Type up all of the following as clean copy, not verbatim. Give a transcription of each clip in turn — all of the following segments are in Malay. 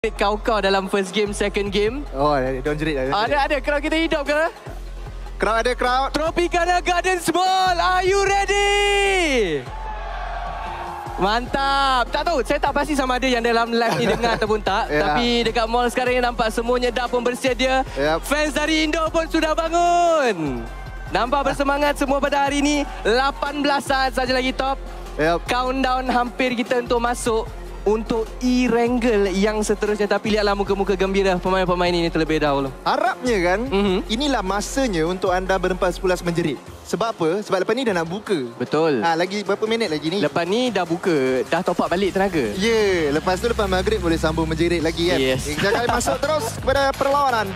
Kau-kau dalam first game, second game. Oh, don't jerit lah. Ada, crowd kita hidup ke? Crowd ada, crowd. Tropicana Garden Mall, are you ready? Mantap. Tak tahu, saya tak pasti sama ada yang dalam live ni dengar ataupun tak. Tapi dekat mall sekarang ni nampak semuanya dah pun bersedia. Fans dari Indo pun sudah bangun. Nampak bersemangat semua pada hari ini. 18 saat saja lagi top. Countdown hampir kita untuk masuk untuk E-Wrangle yang seterusnya. Tapi lihatlah muka-muka gembira pemain-pemain ini terlebih dahulu. Harapnya kan, inilah masanya untuk anda berempat sepulas menjerit. Sebab apa? Sebab lepas ni dah nak buka. Betul. Lagi berapa minit lagi ni? Lepas ni dah buka, dah top up balik tenaga. Lepas tu lepas maghrib boleh sambung menjerit lagi kan? Yes. Kita akan masuk terus kepada perlawanan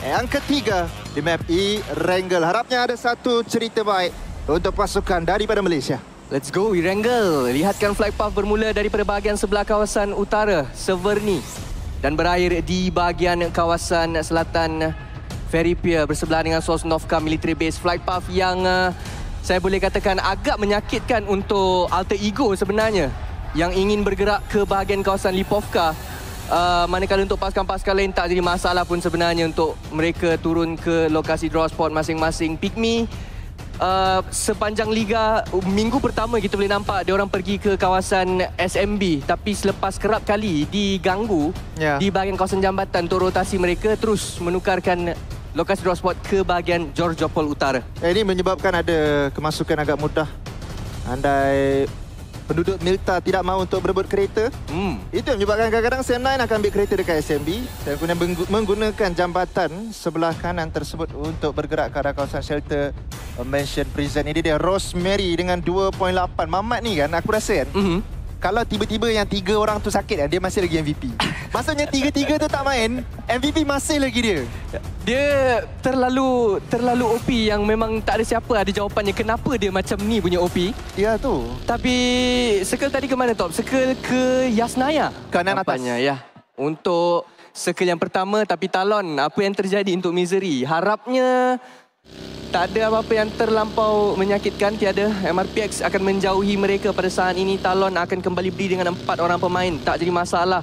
yang ketiga di map E-Wrangle. Harapnya ada satu cerita baik untuk pasukan daripada Malaysia. Let's go, E-Wrangle. Lihatkan flight path bermula daripada bahagian sebelah kawasan utara, Severny. Dan berakhir di bahagian kawasan selatan, Ferry Pier bersebelah dengan Sosnovka Military Base. Flight path yang saya boleh katakan agak menyakitkan untuk alter ego sebenarnya. Yang ingin bergerak ke bahagian kawasan Lipovka. Manakala untuk pasukan-pasukan lain tak jadi masalah pun sebenarnya untuk mereka turun ke lokasi draw spot masing-masing. Pygmy sepanjang liga minggu pertama kita boleh nampak dia orang pergi ke kawasan SMB, tapi selepas kerap kali diganggu di bahagian kawasan jambatan untuk rotasi mereka terus menukarkan lokasi draw spot ke bahagian Georgiopol Utara. Ini menyebabkan ada kemasukan agak mudah. Andai penduduk Milta tidak mahu untuk berebut kereta, itu yang menyebabkan kadang-kadang Sam9 akan ambil kereta dekat SMB dan kemudian menggunakan jambatan sebelah kanan tersebut untuk bergerak ke arah kawasan shelter Mansion Prison. Ini dia Rosemary dengan 2.8. Mamat ni kan, aku rasa kan, kalau tiba-tiba yang 3 orang tu sakit, dia masih lagi MVP. Maksudnya 3-3 tu tak main, MVP masih lagi dia. Dia terlalu OP yang memang tak ada siapa ada jawapannya kenapa dia macam ni punya OP. Ya tu. Tapi circle tadi ke mana top? Circle ke Yasnaya. Kanan atas. Ya. Untuk circle yang pertama, tapi Talon, apa yang terjadi untuk Misery? Harapnya tak ada apa-apa yang terlampau menyakitkan. Tiada. MRPX akan menjauhi mereka pada saat ini. Talon akan kembali beri dengan 4 orang pemain. Tak jadi masalah.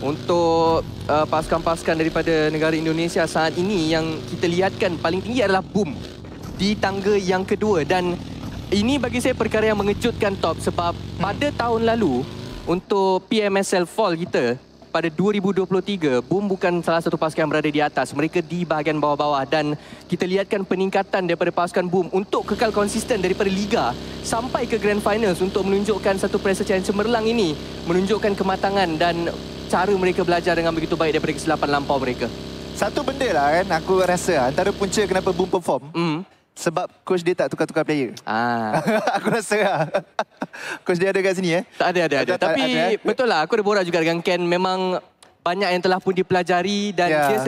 Untuk pasukan-pasukan daripada negara Indonesia saat ini yang kita lihatkan paling tinggi adalah Boom di tangga yang kedua. Dan ini bagi saya perkara yang mengejutkan top sebab pada tahun lalu untuk PMSL Fall kita pada 2023, Boom bukan salah satu pasukan yang berada di atas. Mereka di bahagian bawah-bawah dan kita lihatkan peningkatan daripada pasukan Boom untuk kekal konsisten daripada Liga sampai ke Grand Finals untuk menunjukkan satu prestasi yang cemerlang ini. Menunjukkan kematangan dan cara mereka belajar dengan begitu baik daripada kesilapan lampau mereka. Satu benda lah kan, aku rasa antara punca kenapa Boom perform, sebab coach dia tak tukar-tukar player. Aku rasa lah. Coach dia ada kat sini Tak ada. Tapi ada, betul lah, aku ada borak juga dengan Ken. Memang banyak yang telah pun dipelajari dan dia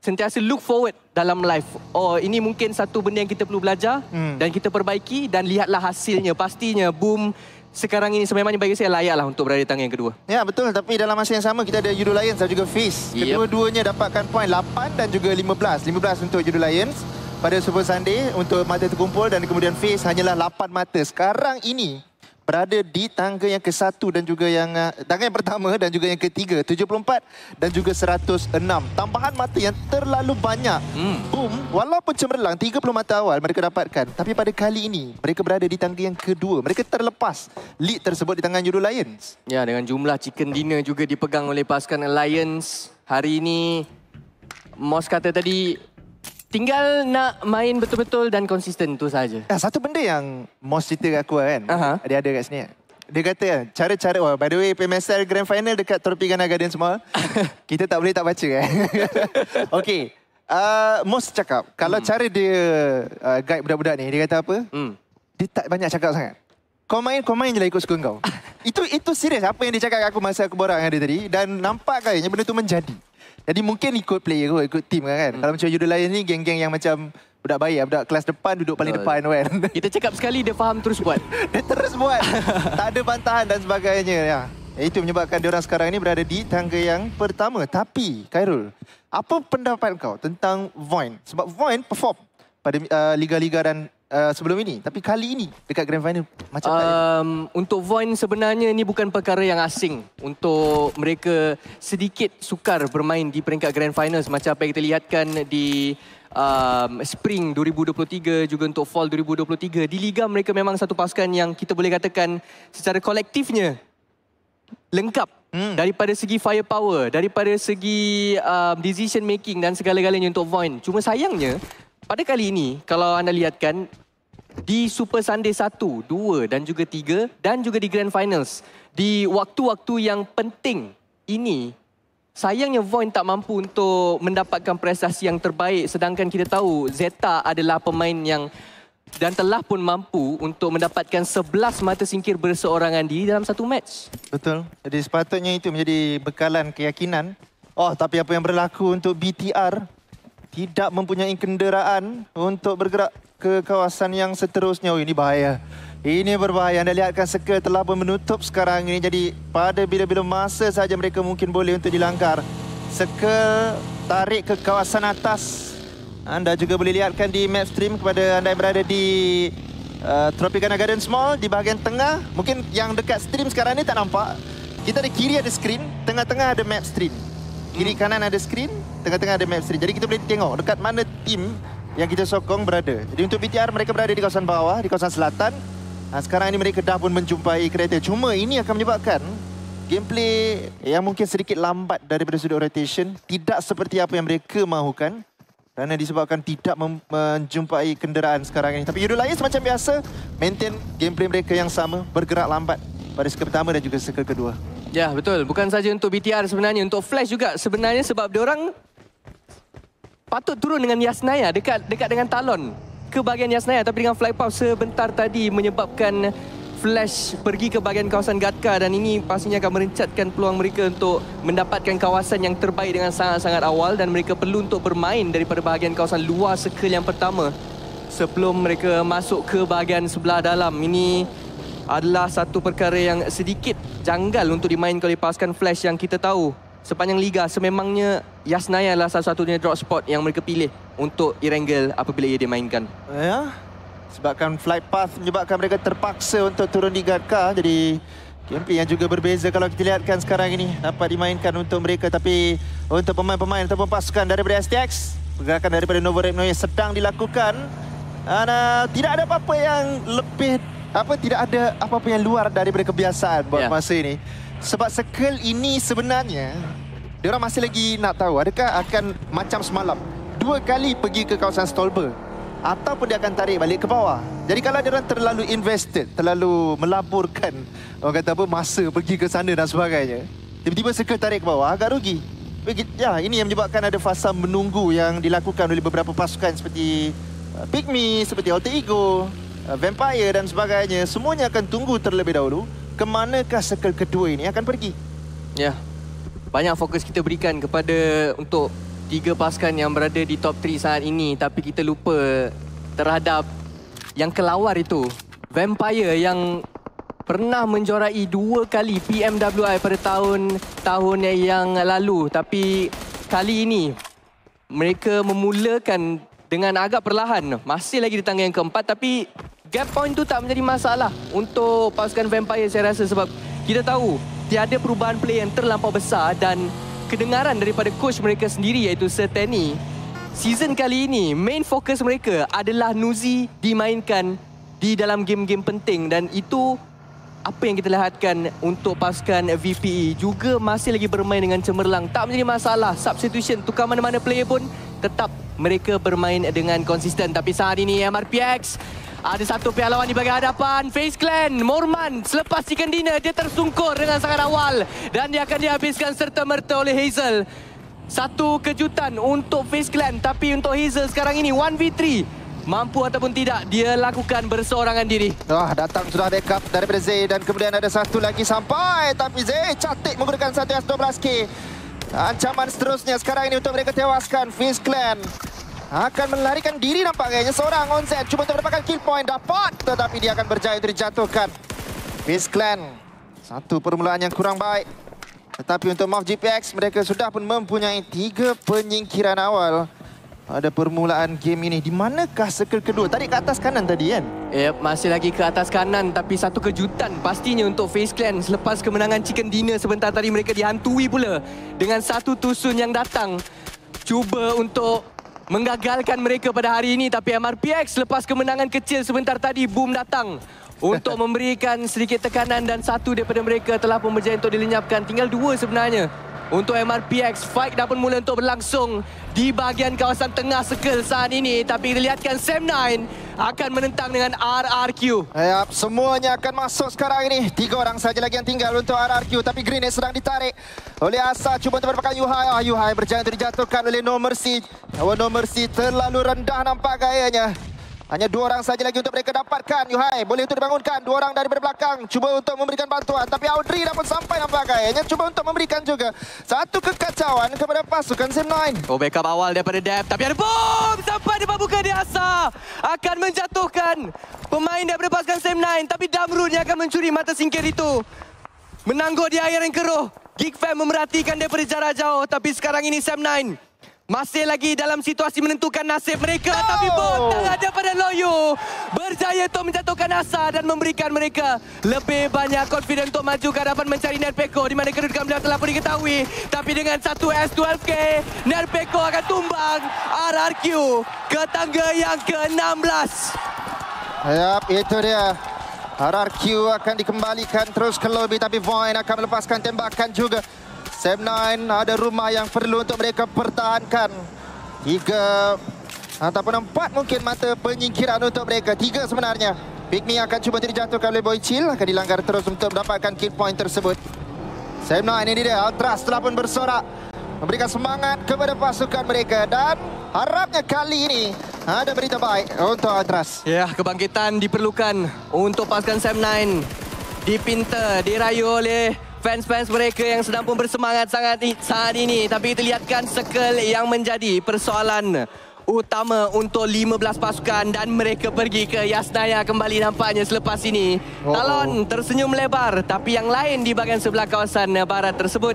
sentiasa look forward dalam life. Oh, ini mungkin satu benda yang kita perlu belajar dan kita perbaiki dan lihatlah hasilnya. Pastinya Boom sekarang ini sememangnya bagi saya layaklah untuk berada di tangga yang kedua. Ya, betul. Tapi dalam masa yang sama kita ada Judo Lions dan juga Fizz. Kedua-duanya dapatkan poin 8 dan juga 15. 15 untuk Judo Lions pada Super Sunday untuk mata terkumpul dan kemudian Fizz hanyalah 8 mata. Sekarang ini berada di tangga yang ke-1 dan juga yang tangga yang pertama dan juga yang ketiga, 74 dan juga 106. Tambahan mata yang terlalu banyak. Boom, walaupun cemerlang 30 mata awal mereka dapatkan, tapi pada kali ini mereka berada di tangga yang kedua. Mereka terlepas lead tersebut di tangan Judo Lions. Ya, dengan jumlah chicken dinner juga dipegang oleh pasukan Lions. Hari ini Moss kata tadi tinggal nak main betul-betul dan konsisten tu saja. Satu benda yang Moss cerita kat aku kan, dia ada kat sini. Dia kata kan, cara-cara, by the way, PMSL Grand Final dekat Tropicana Garden Mall. Kita tak boleh tak baca kan. Okey, Moss cakap, kalau cara dia guide budak-budak ni, dia kata apa? Dia tak banyak cakap sangat. Kau main je lah ikut suka kau. Itu serius apa yang dia cakap kat aku masa aku borak dengan dia tadi. Dan nampak kayaknya benda tu menjadi. Jadi mungkin ikut player kot, ikut team kan. Kalau macam Judo Lions ni, geng-geng yang macam budak baik, budak kelas depan duduk paling depan kan. Kita cakap sekali, dia faham terus buat. Dia terus buat. Tak ada bantahan dan sebagainya. Itu menyebabkan diorang sekarang ini berada di tangga yang pertama. Tapi, Khairul, apa pendapat kau tentang Void? Sebab Void perform pada liga-liga dan sebelum ini. Tapi kali ini dekat Grand Final macam untuk Void sebenarnya ni bukan perkara yang asing untuk mereka sedikit sukar bermain di peringkat Grand Finals macam apa yang kita lihatkan di Spring 2023 juga untuk Fall 2023. Di Liga mereka memang satu pasukan yang kita boleh katakan secara kolektifnya lengkap. Daripada segi firepower, daripada segi decision making dan segala-galanya untuk Void. Cuma sayangnya pada kali ini kalau anda lihatkan di Super Sunday 1, 2 dan juga 3 dan juga di Grand Finals di waktu-waktu yang penting ini sayangnya Void tak mampu untuk mendapatkan prestasi yang terbaik sedangkan kita tahu Zeta adalah pemain yang dan telah pun mampu untuk mendapatkan 11 mata singkir berseorangan diri dalam satu match. Betul. Jadi sepatutnya itu menjadi bekalan keyakinan. Oh, tapi apa yang berlaku untuk BTR tidak mempunyai kenderaan untuk bergerak ke kawasan yang seterusnya. Oh, ini bahaya. Ini berbahaya. Anda lihatkan Circle telah pun menutup sekarang ini. Jadi pada bila-bila masa saja mereka mungkin boleh untuk dilanggar. Circle tarik ke kawasan atas. Anda juga boleh lihatkan di map stream kepada anda yang berada di Tropicana Gardens Mall di bahagian tengah. Mungkin yang dekat stream sekarang ni tak nampak. Kita ada kiri ada screen, tengah-tengah ada map stream. Kiri kanan ada screen, tengah-tengah ada map stream. Jadi kita boleh tengok dekat mana tim yang kita sokong berada. Jadi untuk BTR mereka berada di kawasan bawah, di kawasan selatan. Sekarang ini mereka dah pun menjumpai kereta. Cuma ini akan menyebabkan gameplay yang mungkin sedikit lambat daripada sudut rotation. Tidak seperti apa yang mereka mahukan. Kerana disebabkan tidak menjumpai kenderaan sekarang ini. Tapi Yudul lain semacam biasa, maintain gameplay mereka yang sama, bergerak lambat pada circle pertama dan juga circle kedua. Ya, betul. Bukan saja untuk BTR sebenarnya, untuk Flash juga sebenarnya sebab diorang patut turun dengan Yasnaya dekat dengan Talon ke bahagian Yasnaya, tapi dengan fly pop sebentar tadi menyebabkan Flash pergi ke bahagian kawasan Gatka dan ini pastinya akan merencatkan peluang mereka untuk mendapatkan kawasan yang terbaik dengan sangat-sangat awal dan mereka perlu untuk bermain daripada bahagian kawasan luar circle yang pertama sebelum mereka masuk ke bahagian sebelah dalam. Ini adalah satu perkara yang sedikit janggal untuk dimainkan oleh pasukan Flash yang kita tahu sepanjang Liga sememangnya Yasnaya adalah salah satunya drop spot yang mereka pilih untuk Erangel apabila ia dimainkan. Ya. Sebabkan flight path menyebabkan mereka terpaksa untuk turun di Gatka. Jadi gameplay yang juga berbeza kalau kita lihatkan sekarang ini dapat dimainkan untuk mereka. Tapi untuk pemain-pemain ataupun pasukan daripada STX, pergerakan daripada Nova Repno yang sedang dilakukan. Tidak ada apa-apa yang lebih, tidak ada apa-apa yang luar daripada kebiasaan buat masa ini. Sebab circle ini sebenarnya diorang masih lagi nak tahu adakah akan macam semalam 2 kali pergi ke kawasan Stolper ataupun dia akan tarik balik ke bawah. Jadi kalau dia orang terlalu invested, terlalu melaburkan orang kata apa masa pergi ke sana dan sebagainya, tiba-tiba circle tarik ke bawah, agak rugi. Ya, ini yang menyebabkan ada fasa menunggu yang dilakukan oleh beberapa pasukan seperti Pygmy, seperti Alter Ego, Vampire dan sebagainya. Semuanya akan tunggu terlebih dahulu ke manakah circle kedua ini akan pergi. Ya. Banyak fokus kita berikan kepada untuk 3 pasukan yang berada di top 3 saat ini, tapi kita lupa terhadap yang kelawar itu. Vampire yang pernah menjuarai 2 kali PMWI pada tahun yang lalu, tapi kali ini mereka memulakan dengan agak perlahan. Masih lagi di tangga yang keempat, tapi gap point tu tak menjadi masalah untuk pasukan Vampire saya rasa sebab kita tahu tiada perubahan play yang terlampau besar dan kedengaran daripada coach mereka sendiri iaitu Sir Tenny. Season kali ini, main fokus mereka adalah Nuzi dimainkan di dalam game-game penting dan itu apa yang kita lihatkan untuk pasukan VPE. Juga masih lagi bermain dengan cemerlang. Tak menjadi masalah. Substitution, tukar mana-mana player pun tetap mereka bermain dengan konsisten. Tapi saat ini MRPX ada satu pihak lawan di bahagian hadapan. FaZe Clan, Morman selepas chicken dinner dia tersungkur dengan sangat awal dan dia akan dihabiskan serta-merta oleh Hazel. Satu kejutan untuk FaZe Clan, tapi untuk Hazel sekarang ini 1v3. Mampu ataupun tidak, dia lakukan berseorangan diri. Datang sudah backup daripada Zay dan kemudian ada satu lagi sampai. Tapi Zay cantik menggunakan satu S12K. Ancaman seterusnya sekarang ini untuk mereka tewaskan FaZe Clan. Akan melarikan diri nampaknya seorang ONZ. Cuba untuk mendapatkan kill point. Dapat. Tetapi dia akan berjaya untuk dijatuhkan. FaZe Clan. Satu permulaan yang kurang baik. Tetapi untuk MAF GPX mereka sudah pun mempunyai 3 penyingkiran awal. pada permulaan game ini. Di manakah circle kedua? Tadi ke atas kanan tadi kan? Masih lagi ke atas kanan. Tapi satu kejutan pastinya untuk FaZe Clan. Selepas kemenangan Chicken Dinner sebentar tadi, mereka dihantui pula dengan satu tusun yang datang. Cuba untuk menggagalkan mereka pada hari ini. Tapi MRPX selepas kemenangan kecil sebentar tadi, boom datang untuk memberikan sedikit tekanan. Dan satu daripada mereka telah pun berjaya untuk dilenyapkan. Tinggal dua sebenarnya. Untuk MRPX, fight dah pun mula untuk berlangsung di bahagian kawasan tengah circle saat ini. Tapi kita lihatkan Sam9 akan menentang dengan RRQ. Yap, semuanya akan masuk sekarang ini. 3 orang saja lagi yang tinggal untuk RRQ. Tapi grenade sedang ditarik oleh Asa. Cuba untuk mendapatkan Yuhai. Yuhai berjaya untuk dijatuhkan oleh No Mercy. No Mercy terlalu rendah nampak gayanya. Hanya 2 orang saja lagi untuk mereka dapatkan. Yuhai boleh untuk dibangunkan. 2 orang daripada belakang. Cuba untuk memberikan bantuan. Tapi Audrey dah pun sampai nampak gayanya. Cuba untuk memberikan juga satu kekacauan kepada pasukan Sam9. Backup awal daripada Dep. Tapi ada boom! Sampai di buka di Asa. Akan menjatuhkan pemain daripada pasukan Sam9. Tapi Damrun yang akan mencuri mata singkir itu. Menangguh di air yang keruh. Geek Fam memerhatikan daripada jarak jauh. Tapi sekarang ini Sam9 masih lagi dalam situasi menentukan nasib mereka. Tapi bom tangan daripada Loyo berjaya untuk menjatuhkan Asa dan memberikan mereka lebih banyak confident untuk maju ke hadapan mencari Nerpeko, di mana kedudukan beliau telah pun diketahui. Tapi dengan satu S12K, Nerpeko akan tumbang. RRQ ke tangga yang ke-16. Yap, itu dia. RRQ akan dikembalikan terus ke lobby. Tapi Void akan melepaskan tembakan juga. Sam9 ada rumah yang perlu untuk mereka pertahankan. 3 ataupun 4 mungkin mata penyingkiran untuk mereka. 3 sebenarnya. Big Me akan cuba dijatuhkan oleh Boy Chill. Akan dilanggar terus untuk mendapatkan kill point tersebut. Sam9 ini dia. Ultras telah pun bersorak. Memberikan semangat kepada pasukan mereka. Dan harapnya kali ini ada berita baik untuk Ultras. Ya, kebangkitan diperlukan untuk pasukan Sam9. Dipinta, dirayu oleh fans-fans mereka yang sedang pun bersemangat sangat saat ini. Tapi kita lihatkan circle yang menjadi persoalan utama untuk 15 pasukan. Dan mereka pergi ke Yasnaya kembali nampaknya selepas ini. Talon tersenyum lebar. Tapi yang lain di bahagian sebelah kawasan barat tersebut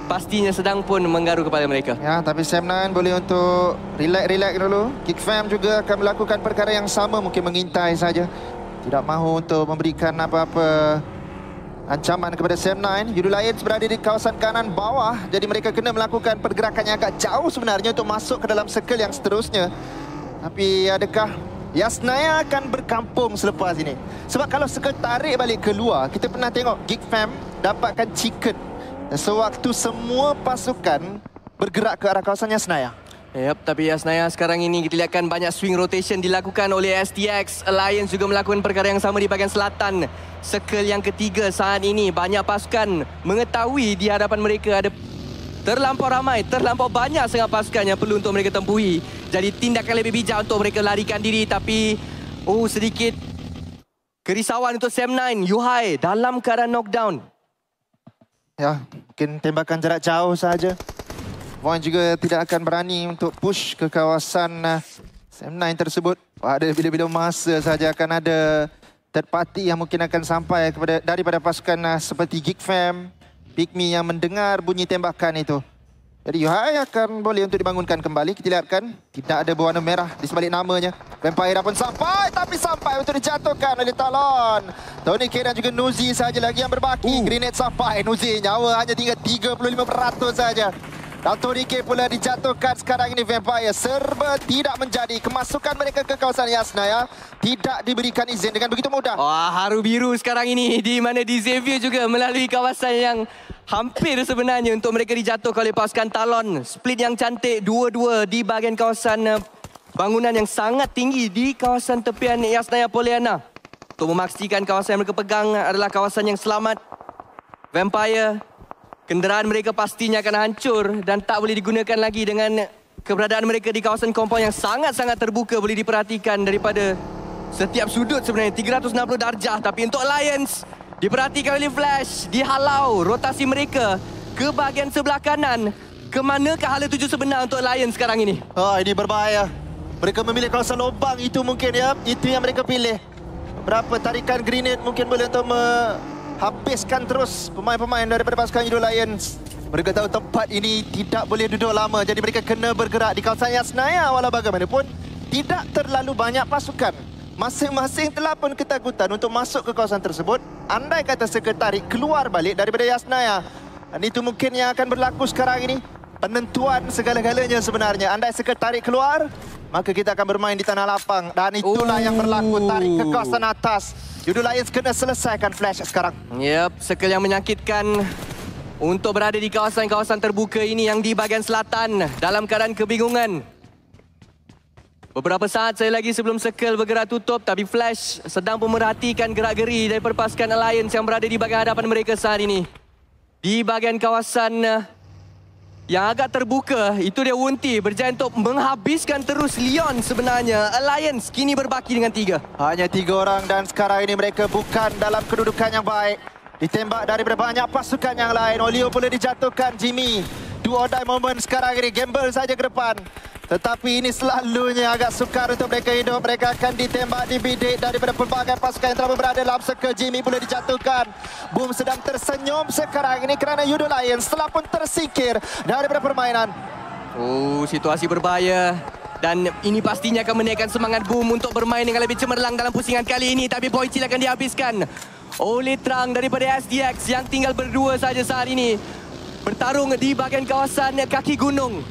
pastinya sedang pun menggaru kepada mereka. Ya, tapi Sam9 boleh untuk relax dulu. Geek Fam juga akan melakukan perkara yang sama. Mungkin mengintai saja. Tidak mahu untuk memberikan apa-apa ancaman kepada Sam9. Yudhu Lions berada di kawasan kanan bawah. Jadi mereka kena melakukan pergerakan yang agak jauh sebenarnya untuk masuk ke dalam circle yang seterusnya. Tapi adakah Yasnaya akan berkampung selepas ini? Sebab kalau circle tarik balik keluar, kita pernah tengok Geek Fam dapatkan chicken sewaktu semua pasukan bergerak ke arah kawasan Yasnaya. Yap, tapi Yasnaya sekarang ini kita lihatkan banyak swing rotation dilakukan oleh STX. Alliance juga melakukan perkara yang sama di bahagian selatan. Circle yang ketiga saat ini. Banyak pasukan mengetahui di hadapan mereka ada terlampau ramai, terlampau banyak sangat pasukan yang perlu untuk mereka tempuhi. Jadi tindakan lebih bijak untuk mereka larikan diri. Tapi sedikit kerisauan untuk Sam9. Yuhai dalam keadaan knockdown. Ya, mungkin tembakan jarak jauh saja. Void juga tidak akan berani untuk push ke kawasan Sam9 tersebut. Pada bila-bila masa saja akan ada third party yang mungkin akan sampai daripada pasukan seperti Geek Fam, Big Me yang mendengar bunyi tembakan itu. Jadi Yuhai akan boleh untuk dibangunkan kembali. Kita lihatkan tidak ada berwarna merah di sebalik namanya. Vampire pun sampai, tapi sampai untuk dijatuhkan oleh Talon. Tony K dan juga Nuzi saja lagi yang berbaki. Grenade sampai. Nuzi nyawa hanya tinggal 35% saja. Dan Tony K pula dijatuhkan sekarang ini. Vampire serba tidak menjadi. Kemasukan mereka ke kawasan Yasnaya tidak diberikan izin dengan begitu mudah. Wah, haru biru sekarang ini di mana di Xavier juga melalui kawasan yang hampir sebenarnya untuk mereka dijatuhkan oleh pasukan Talon. Split yang cantik dua-dua di bahagian kawasan bangunan yang sangat tinggi di kawasan tepian Yasnaya Pollyanna. Untuk memastikan kawasan yang mereka pegang adalah kawasan yang selamat. Vampire, kenderaan mereka pastinya akan hancur dan tak boleh digunakan lagi dengan keberadaan mereka di kawasan kompon yang sangat-sangat terbuka. Boleh diperhatikan daripada setiap sudut sebenarnya. 360 darjah. Tapi untuk Alliance, diperhatikan oleh Flash. Dihalau rotasi mereka ke bahagian sebelah kanan. Kemanakah hala tuju sebenar untuk Alliance sekarang ini? Ini berbahaya. Mereka memilih kawasan lubang itu mungkin ya. Itu yang mereka pilih. Berapa tarikan grenade mungkin boleh untuk habiskan terus pemain-pemain daripada pasukan Yudhu Lions. Mereka tahu tempat ini tidak boleh duduk lama. Jadi mereka kena bergerak di kawasan Yasnaya. Walau bagaimanapun, tidak terlalu banyak pasukan. Masing-masing telah pun ketakutan untuk masuk ke kawasan tersebut. Andai kata Sekretariat keluar balik daripada Yasnaya. Dan itu mungkin yang akan berlaku sekarang ini. Penentuan segala-galanya sebenarnya. Andai Sekretariat keluar, maka kita akan bermain di tanah lapang. Dan itulah yang berlaku. Tarik ke kawasan atas. Judo Lions kena selesaikan Flash sekarang. Yep, circle yang menyakitkan untuk berada di kawasan-kawasan terbuka ini yang di bahagian selatan dalam keadaan kebingungan. Beberapa saat saya lagi sebelum circle bergerak tutup, tapi Flash sedang pemerhatikan gerak-geri daripada pasukan Alliance yang berada di bahagian hadapan mereka saat ini. Di bahagian kawasan yang agak terbuka, itu dia Wunti berjaya untuk menghabiskan terus Leon sebenarnya. Alliance kini berbaki dengan 3. Hanya 3 orang dan sekarang ini mereka bukan dalam kedudukan yang baik. Ditembak daripada banyak pasukan yang lain. Olio boleh dijatuhkan, Jimmy. Do or die moment sekarang ini. Gamble saja ke depan. Tetapi ini selalunya agak sukar untuk mereka hidup. Mereka akan ditembak, dibidik daripada pelbagai pasukan yang telah berada dalam circle. Jimmy boleh dijatuhkan. Boom sedang tersenyum sekarang ini kerana Judo Lions telah pun tersingkir daripada permainan. Oh, situasi berbahaya. Dan ini pastinya akan menaikkan semangat Boom untuk bermain dengan lebih cemerlang dalam pusingan kali ini. Tapi poin kill akan dihabiskan oleh Trang daripada SDX yang tinggal berdua saja saat ini. Bertarung di bahagian kawasan kaki gunung.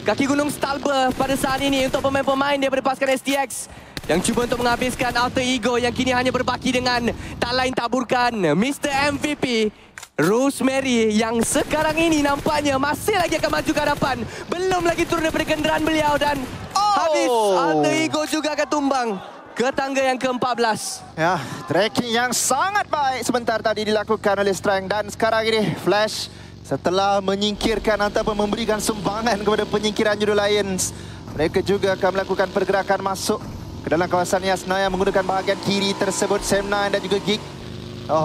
Kaki gunung Stalber pada saat ini untuk pemain-pemain daripada pasukan SDX yang cuba untuk menghabiskan Alter Ego yang kini hanya berbaki dengan tak lain tak bukan Mr. MVP Rosemary yang sekarang ini nampaknya masih lagi akan maju ke hadapan. Belum lagi turun daripada kenderaan beliau dan habis Alter Ego juga akan tumbang ke tangga yang ke-14. Ya, tracking yang sangat baik sebentar tadi dilakukan oleh Strang dan sekarang ini Flash setelah menyingkirkan ataupun memberikan sumbangan kepada penyingkiran Judo Lions, mereka juga akan melakukan pergerakan masuk ke dalam kawasan Yasnaya menggunakan bahagian kiri tersebut. Sam9 dan juga Geek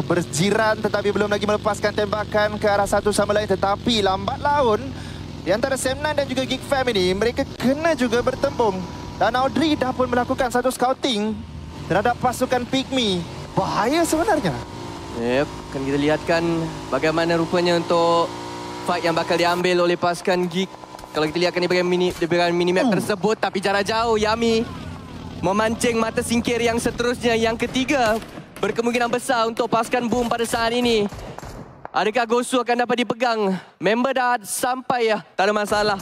berjiran tetapi belum lagi melepaskan tembakan ke arah satu sama lain. Tetapi lambat laun di antara Sam9 dan juga Geek Fam ini, mereka kena juga bertembung. Dan Audrey dah pun melakukan satu scouting terhadap pasukan Pygmy. Bahaya sebenarnya. Yep, akan kita lihatkan bagaimana rupanya untuk fight yang bakal diambil oleh pasukan Geek. Kalau kita lihatkan di bahagian minimap tersebut, tapi jarak jauh Yami memancing mata singkir yang seterusnya, yang ketiga berkemungkinan besar untuk pasukan Boom pada saat ini. Adakah Gosu akan dapat dipegang? Member dah sampai ya, tak ada masalah.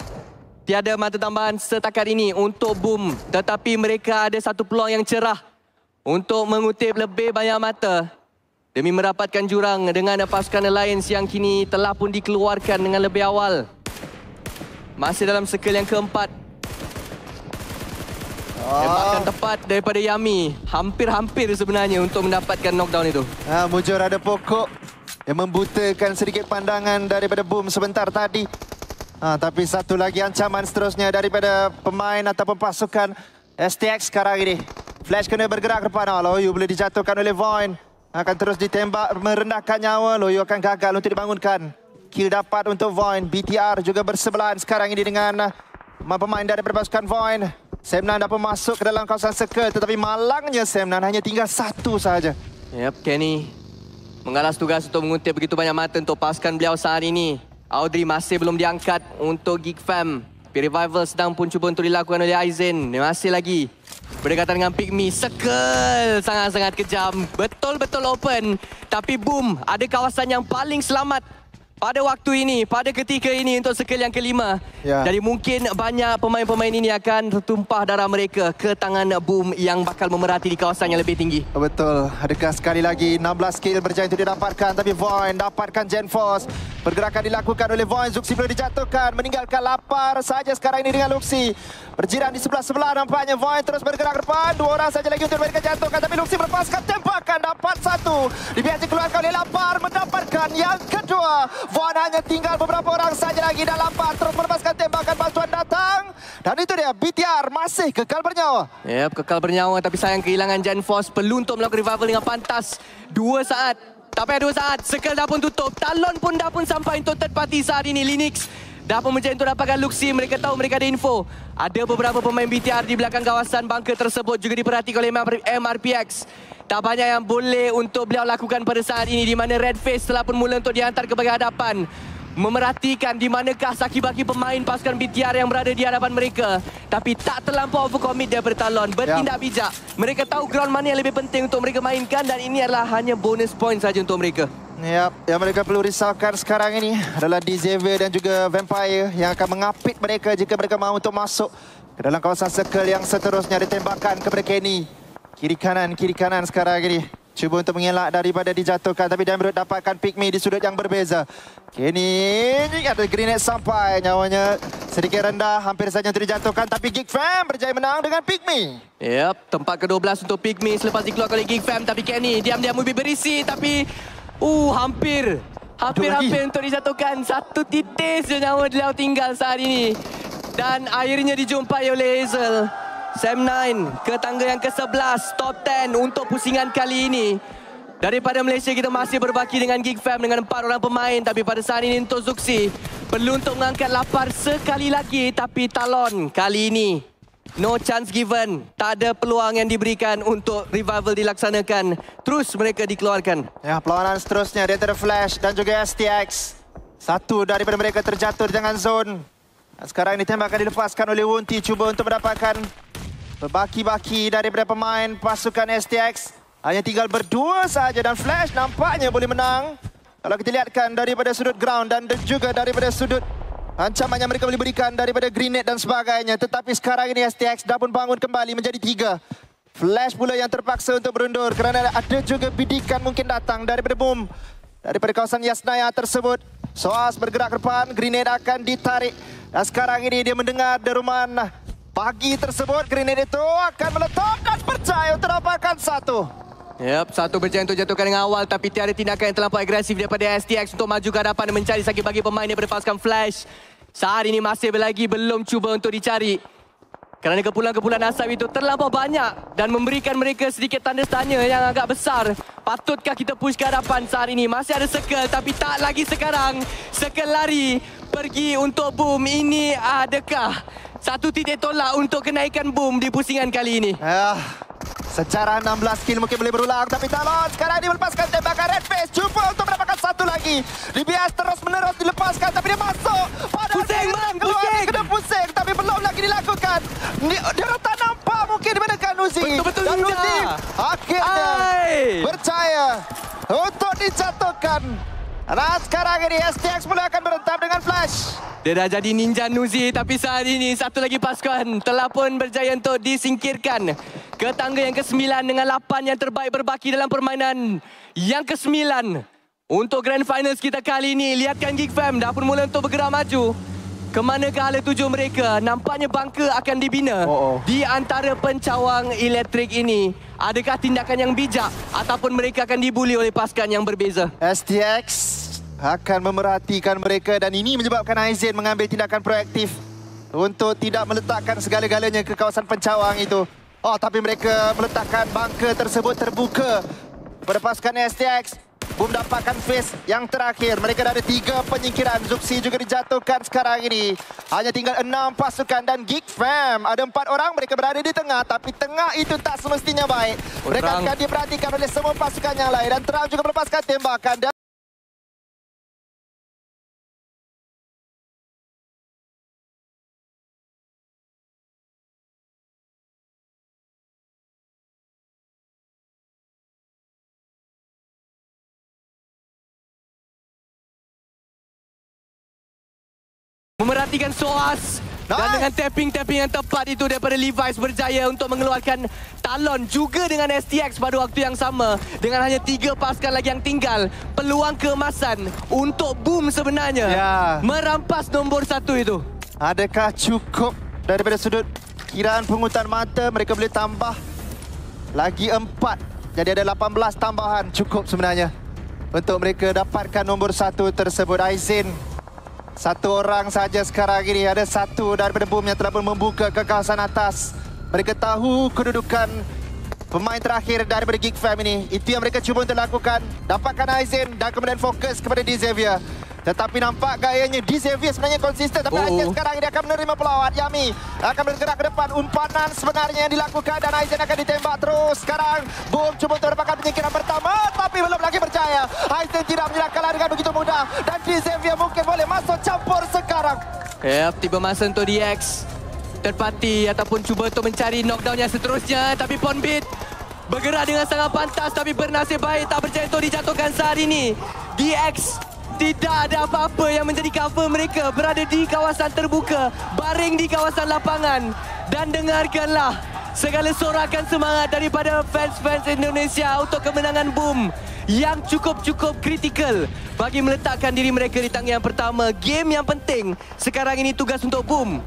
Tiada mata tambahan setakat ini untuk Boom, tetapi mereka ada satu peluang yang cerah untuk mengutip lebih banyak mata demi mendapatkan jurang dengan pasukan Alliance yang kini telah pun dikeluarkan dengan lebih awal. Masih dalam circle yang keempat. Tembakan tepat daripada Yami. Hampir-hampir sebenarnya untuk mendapatkan knockdown itu. Mujur ada pokok yang membutakan sedikit pandangan daripada Boom sebentar tadi. Tapi satu lagi ancaman seterusnya daripada pemain ataupun pasukan STX sekarang ini. Flash kena bergerak ke depan. Loyu boleh dijatuhkan oleh Void. Akan terus ditembak, merendahkan nyawa. Loyu akan gagal untuk dibangunkan. Kill dapat untuk Void. BTR juga bersebelahan sekarang ini dengan pemain daripada pasukan Void. Sam9 dapat masuk ke dalam kawasan circle. Tetapi malangnya Sam9 hanya tinggal satu sahaja. Yep, Kenny mengalas tugas untuk mengutip begitu banyak mata untuk pasukan beliau saat ini. Audrey masih belum diangkat untuk Geek Fam. Revival sedang pun cuba untuk dilakukan oleh Aizen. Masih lagi berdekatan dengan Pygmy. Circle sangat-sangat kejam. Betul-betul open. Tapi Boom ada kawasan yang paling selamat pada waktu ini, pada ketika ini untuk circle yang kelima. Jadi mungkin banyak pemain-pemain ini akan tertumpah darah mereka ke tangan Boom yang bakal memerhati di kawasan yang lebih tinggi. Betul. Adakah sekali lagi 16 kill berjaya untuk didapatkan. Tapi Void dapatkan Gen Force. Pergerakan dilakukan oleh Void. Zuxi boleh dijatuhkan. Meninggalkan lapar saja sekarang ini dengan Luxi. Berjiran di sebelah-sebelah nampaknya. Void terus bergerak ke depan. Dua orang saja lagi untuk mereka jatuhkan. Tapi Luxi melepaskan tembakan. Dapat satu. Dibiarkan dikeluarkan oleh lapar. Mendapatkan yang kedua. Void hanya tinggal beberapa orang saja lagi. Dan lapar terus melepaskan tembakan. Bantuan datang. Dan itu dia. BTR masih kekal bernyawa. Yep, kekal bernyawa. Tapi sayang kehilangan Gen Force. Perlu untuk melakukan revival dengan pantas. 2 saat. Tak payah 2 saat. Circle dah pun tutup. Talon pun dah pun sampai untuk third party saat ini. Linux dah pun menjadi untuk dapatkan Luxi. Mereka tahu mereka ada info. Ada beberapa pemain BTR di belakang kawasan bunker tersebut. Juga diperhatikan oleh MRPX. Tak banyak yang boleh untuk beliau lakukan pada saat ini. Di mana Redface telah pun mula untuk dihantar ke bahagian hadapan. memerhatikan di manakah saki-baki pemain pasukan BTR yang berada di hadapan mereka. Tapi tak terlampau overcommit daripada Talon. Bertindak bijak. Mereka tahu ground mana yang lebih penting untuk mereka mainkan dan ini adalah hanya bonus point saja untuk mereka. Yang mereka perlu risaukan sekarang ini adalah Xavier dan juga Vampire yang akan mengapit mereka jika mereka mahu untuk masuk ke dalam kawasan circle yang seterusnya. Ditembakkan kepada Kenny. Kiri kanan sekarang ini. Cuba untuk mengelak daripada dijatuhkan. Tapi Damrod dapatkan pick me di sudut yang berbeza. Kenny ada grenade sampai. Nyawanya sedikit rendah. Hampir saja untuk dijatuhkan. Tapi Geek Fam berjaya menang dengan pick me. Tempat ke-12 untuk pick me selepas dikeluarkan oleh Geek Fam. Tapi Kenny diam-diam lebih berisi. Tapi hampir untuk dijatuhkan. Satu titis je nyawa dia tinggal saat ini. Dan akhirnya dijumpai oleh Hazel. Sam9 ke tangga yang ke-11, top 10 untuk pusingan kali ini. Daripada Malaysia kita masih berbaki dengan Geek Fam dengan 4 orang pemain. Tapi pada saat ini untuk Zuxi perlu untuk mengangkat lapar sekali lagi. Tapi Talon kali ini no chance given. Tak ada peluang yang diberikan untuk revival dilaksanakan. Terus mereka dikeluarkan. Perlawanan seterusnya di antara Flash dan juga STX. Satu daripada mereka terjatuh di tengah zone. Sekarang ini tembakan dilepaskan oleh Wunti. Cuba untuk mendapatkan berbaki-baki daripada pemain pasukan STX. Hanya tinggal berdua saja dan Flash nampaknya boleh menang. Kalau kita lihatkan daripada sudut ground dan juga daripada sudut ancaman yang mereka boleh berikan daripada grenade dan sebagainya. Tetapi sekarang ini STX dah pun bangun kembali menjadi 3. Flash pula yang terpaksa untuk berundur kerana ada juga bidikan mungkin datang daripada boom. Daripada kawasan Yasnaya tersebut. Soas bergerak ke depan, grenade akan ditarik. Dan sekarang ini dia mendengar deruman pagi tersebut. Grenade itu akan meletup dan berjaya untuk dapatkan satu. Satu berjaya untuk jatuhkan dengan awal. Tapi tiada tindakan yang terlampau agresif daripada STX untuk maju ke hadapan dan mencari saki-bagi pemain daripada pasukan Flash. Saat ini masih lagi belum cuba untuk dicari. Kerana kepulan-kepulan asap itu terlampau banyak dan memberikan mereka sedikit tanda tanya yang agak besar. Patutkah kita push ke hadapan saat ini? Masih ada circle tapi tak lagi sekarang. Circle lari pergi untuk boom. Ini adakah satu titik tolak untuk kenaikan boom di pusingan kali ini? Secara 16 kill mungkin boleh berulang. Tapi Talon sekarang dia melepaskan tembakan Red Face. Cuba untuk mendapatkan satu lagi. DBS terus menerus dilepaskan. Tapi dia masuk. Pusing bang, pusing. Kena pusing. Tapi belum lagi dilakukan. Dia tak nampak mungkin di manakah Nuzi. Betul-betul dan ninja. Nuzi akhirnya percaya untuk dijatuhkan. Dan sekarang ini STX mulai akan berentam dengan Flash. Dia dah jadi ninja Nuzi. Tapi saat ini satu lagi pasukan telah pun berjaya untuk disingkirkan ke tangga yang ke-9 dengan 8 yang terbaik berbaki dalam permainan yang ke-9. Untuk Grand Finals kita kali ini, lihatkan Geek Fam dah pun mula untuk bergerak maju. Kemana ke hala tuju mereka? Nampaknya bunker akan dibina di antara pencawang elektrik ini. Adakah tindakan yang bijak ataupun mereka akan dibuli oleh pasukan yang berbeza? STX akan memerhatikan mereka dan ini menyebabkan Aizen mengambil tindakan proaktif untuk tidak meletakkan segala-galanya ke kawasan pencawang itu. Tapi mereka meletakkan bunker tersebut terbuka kepada pasukan STX. Boom dapatkan face yang terakhir. Mereka dah ada 3 penyingkiran. Zuxi juga dijatuhkan sekarang ini. Hanya tinggal 6 pasukan dan Geek Fam. Ada 4 orang, mereka berada di tengah. Tapi tengah itu tak semestinya baik. Mereka akan diperhatikan oleh semua pasukan yang lain. Dan Terang juga melepaskan tembakan. Memerhatikan Soas. Dan dengan tapping-tapping yang tepat itu daripada Levi's berjaya untuk mengeluarkan Talon juga dengan STX pada waktu yang sama. Dengan hanya 3 pasukan lagi yang tinggal. Peluang keemasan untuk boom sebenarnya. Merampas nombor 1 itu. Adakah cukup daripada sudut kiraan pungutan mata? Mereka boleh tambah lagi 4. Jadi ada 18 tambahan. Cukup sebenarnya untuk mereka dapatkan nombor 1 tersebut. Aizen 1 orang saja sekarang ini. Ada 1 daripada boom yang telah pun membuka ke kawasan atas. Mereka tahu kedudukan pemain terakhir daripada Geek Fam ini. Itu yang mereka cuba untuk lakukan. Dapatkan Aizen dan kemudian fokus kepada Xavier. Tetapi nampak gayanya di Xavier sebenarnya konsisten. Tapi Aizen sekarang dia akan menerima pelawat. Yami akan bergerak ke depan. Umpanan sebenarnya yang dilakukan dan Aizen akan ditembak terus. Sekarang Boom cuba untuk mendapatkan penyingkiran pertama. Tapi belum lagi berjaya. Aizen tidak menyerah kalah dengan begitu mudah. Dan di Xavier mungkin boleh masuk campur sekarang. Tiba masa untuk DX. Terpati ataupun cuba untuk mencari knockdown yang seterusnya. Tapi Ponbit bergerak dengan sangat pantas tapi bernasib baik tak berjaya untuk dijatuhkan saat ini. DX tidak ada apa-apa yang menjadi cover mereka. Berada di kawasan terbuka, baring di kawasan lapangan. Dan dengarkanlah segala sorakan semangat daripada fans-fans Indonesia untuk kemenangan Boom yang cukup-cukup kritikal bagi meletakkan diri mereka di tangga yang pertama. Game yang penting sekarang ini tugas untuk Boom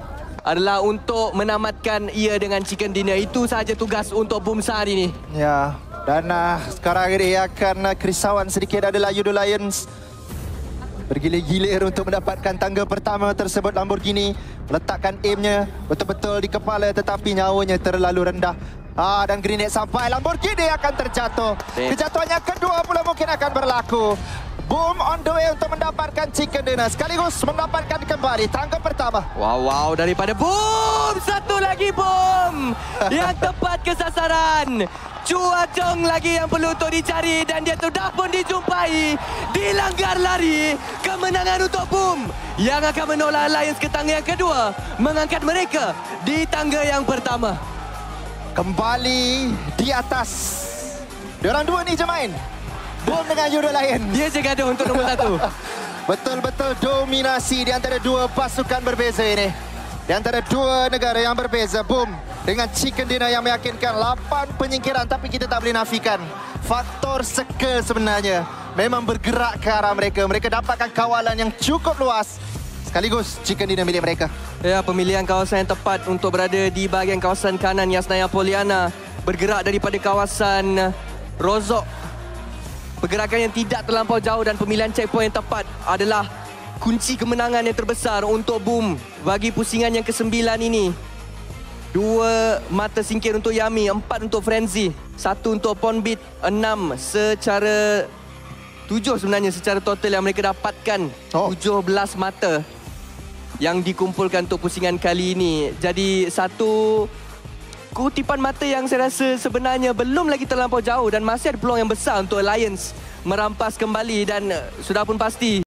adalah untuk menamatkan ia dengan chicken dinner. Itu sahaja tugas untuk Boom saat ini. Ya, dan sekarang ini akan kerisauan sedikit adalah Yudo Lions. Bergilir-gilir untuk mendapatkan tangga pertama tersebut. Lamborghini meletakkan aimnya betul-betul di kepala tetapi nyawanya terlalu rendah. Dan grenade sampai Lamborghini akan terjatuh. Kejatuhannya kedua pula mungkin akan berlaku. Boom on the way untuk mendapatkan chicken dinner. Sekaligus mendapatkan kembali tangga pertama. Wow, daripada Boom. Satu lagi Boom yang tepat ke sasaran. Chua Chong lagi yang perlu untuk dicari dan dia sudah pun dijumpai. Dilanggar lari. Kemenangan untuk Boom yang akan menolak Lions ke tangga yang kedua. Mengangkat mereka di tangga yang pertama. Kembali di atas. Diorang dua ni je main. Boom dengan Yudo Lions. Dia je gaduh untuk nombor 1. Betul-betul dominasi di antara dua pasukan berbeza ini. Di antara dua negara yang berbeza. Boom dengan chicken dinner yang meyakinkan 8 penyingkiran. Tapi kita tak boleh nafikan faktor circle sebenarnya memang bergerak ke arah mereka. Mereka dapatkan kawalan yang cukup luas. Sekaligus chicken dinner milik mereka. Ya, pemilihan kawasan yang tepat untuk berada di bahagian kawasan kanan Yasnaya Poliana. Bergerak daripada kawasan Rozok. Pergerakan yang tidak terlampau jauh dan pemilihan checkpoint yang tepat adalah kunci kemenangan yang terbesar untuk Boom bagi pusingan yang ke-9 ini. 2 mata singkir untuk Yami, 4 untuk Frenzy, 1 untuk Ponbit, 6 secara 7 sebenarnya secara total yang mereka dapatkan. 17 mata yang dikumpulkan untuk pusingan kali ini. Jadi satu kutipan mata yang saya rasa sebenarnya belum lagi terlampau jauh dan masih ada peluang yang besar untuk Lions merampas kembali dan sudah pun pasti